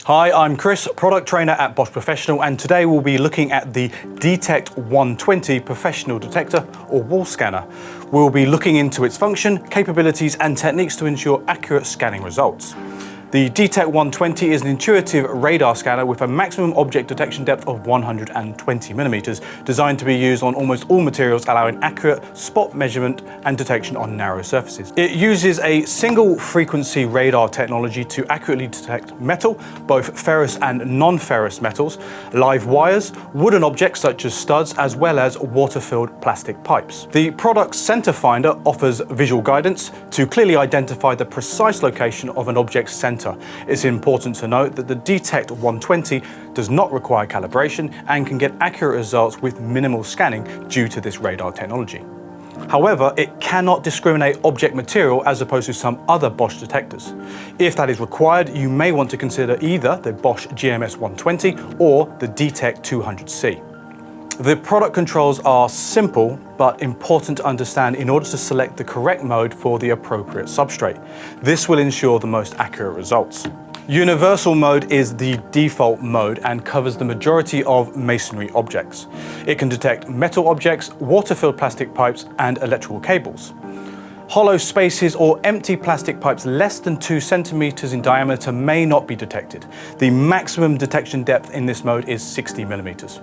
Hi, I'm Chris, product trainer at Bosch Professional, and today we'll be looking at the D-TECT 120 professional detector or wall scanner. We'll be looking into its function, capabilities and techniques to ensure accurate scanning results. The D-TECT 120 is an intuitive radar scanner with a maximum object detection depth of 120 millimeters, designed to be used on almost all materials, allowing accurate spot measurement and detection on narrow surfaces. It uses a single frequency radar technology to accurately detect metal, both ferrous and non-ferrous metals, live wires, wooden objects such as studs, as well as water-filled plastic pipes. The product's center finder offers visual guidance to clearly identify the precise location of an object's center. It's important to note that the D-TECT 120 does not require calibration and can get accurate results with minimal scanning due to this radar technology. However, it cannot discriminate object material as opposed to some other Bosch detectors. If that is required, you may want to consider either the Bosch GMS 120 or the D-TECT 200C. The product controls are simple but important to understand in order to select the correct mode for the appropriate substrate. This will ensure the most accurate results. Universal mode is the default mode and covers the majority of masonry objects. It can detect metal objects, water-filled plastic pipes and electrical cables. Hollow spaces or empty plastic pipes less than 2 centimeters in diameter may not be detected. The maximum detection depth in this mode is 60 millimeters.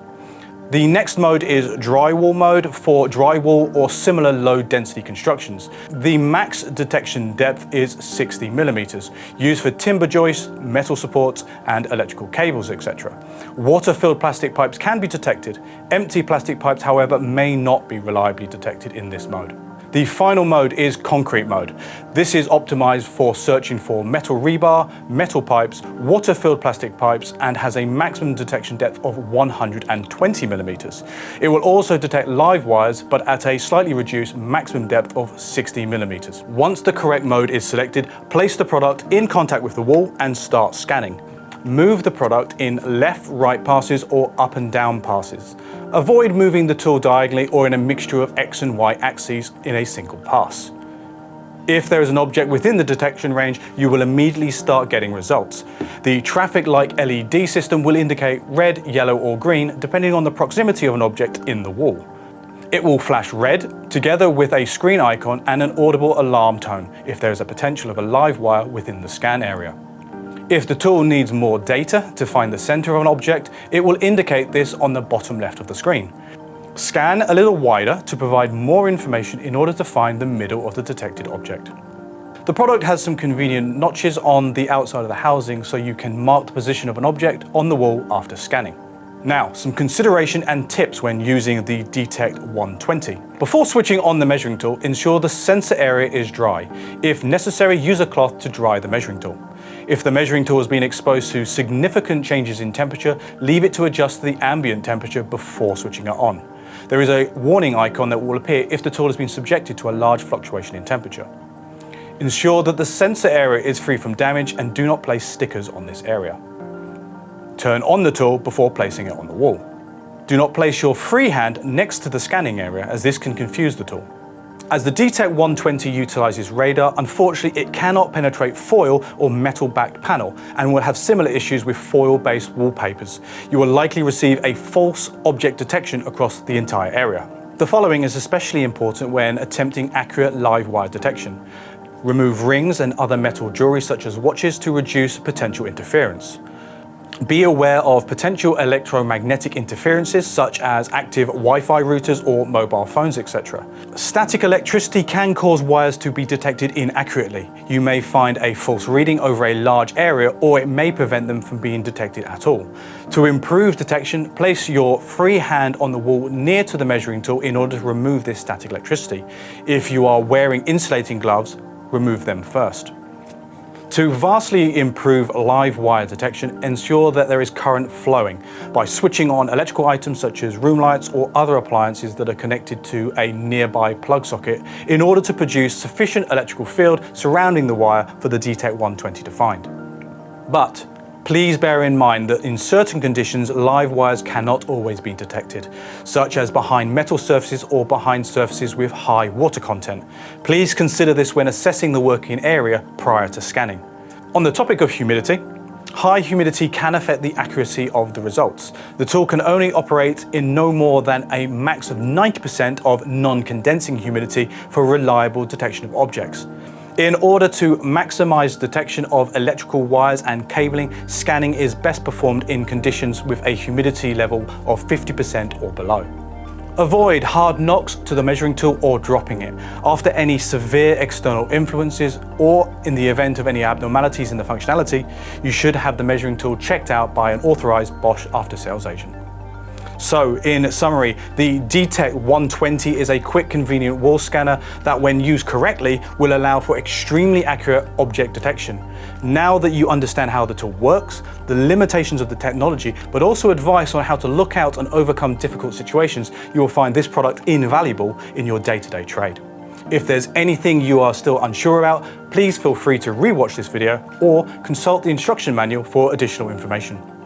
The next mode is drywall mode for drywall or similar low density constructions. The max detection depth is 60 millimeters, used for timber joists, metal supports and electrical cables, etc. Water-filled plastic pipes can be detected. Empty plastic pipes, however, may not be reliably detected in this mode. The final mode is concrete mode. This is optimized for searching for metal rebar, metal pipes, water-filled plastic pipes, and has a maximum detection depth of 120 millimeters. It will also detect live wires, but at a slightly reduced maximum depth of 60 millimeters. Once the correct mode is selected, place the product in contact with the wall and start scanning. Move the product in left-right passes or up and down passes. Avoid moving the tool diagonally or in a mixture of X and Y axes in a single pass. If there is an object within the detection range, you will immediately start getting results. The traffic light LED system will indicate red, yellow or green depending on the proximity of an object in the wall. It will flash red together with a screen icon and an audible alarm tone if there is a potential of a live wire within the scan area. If the tool needs more data to find the center of an object, it will indicate this on the bottom left of the screen. Scan a little wider to provide more information in order to find the middle of the detected object. The product has some convenient notches on the outside of the housing so you can mark the position of an object on the wall after scanning. Now, some consideration and tips when using the D-TECT 120. Before switching on the measuring tool, ensure the sensor area is dry. If necessary, use a cloth to dry the measuring tool. If the measuring tool has been exposed to significant changes in temperature, leave it to adjust the ambient temperature before switching it on. There is a warning icon that will appear if the tool has been subjected to a large fluctuation in temperature. Ensure that the sensor area is free from damage and do not place stickers on this area. Turn on the tool before placing it on the wall. Do not place your free hand next to the scanning area, as this can confuse the tool. As the D-TECT 120 utilizes radar, unfortunately it cannot penetrate foil or metal-backed panel and will have similar issues with foil-based wallpapers. You will likely receive a false object detection across the entire area. The following is especially important when attempting accurate live wire detection. Remove rings and other metal jewelry such as watches to reduce potential interference. Be aware of potential electromagnetic interferences such as active Wi-Fi routers or mobile phones, etc. Static electricity can cause wires to be detected inaccurately. You may find a false reading over a large area, or it may prevent them from being detected at all. To improve detection, place your free hand on the wall near to the measuring tool in order to remove this static electricity. If you are wearing insulating gloves, remove them first. To vastly improve live wire detection, ensure that there is current flowing by switching on electrical items such as room lights or other appliances that are connected to a nearby plug socket in order to produce sufficient electrical field surrounding the wire for the D-TECT 120 to find. But please bear in mind that in certain conditions, live wires cannot always be detected, such as behind metal surfaces or behind surfaces with high water content. Please consider this when assessing the working area prior to scanning. On the topic of humidity, High humidity can affect the accuracy of the results. The tool can only operate in no more than a max of 90% of non-condensing humidity for reliable detection of objects. In order to maximize detection of electrical wires and cabling, scanning is best performed in conditions with a humidity level of 50% or below. Avoid hard knocks to the measuring tool or dropping it. After any severe external influences or in the event of any abnormalities in the functionality, you should have the measuring tool checked out by an authorized Bosch after-sales agent. So, in summary, the D-TECT 120 is a quick, convenient wall scanner that, when used correctly, will allow for extremely accurate object detection. Now that you understand how the tool works, the limitations of the technology, but also advice on how to look out and overcome difficult situations, you will find this product invaluable in your day-to-day trade. If there's anything you are still unsure about, please feel free to rewatch this video or consult the instruction manual for additional information.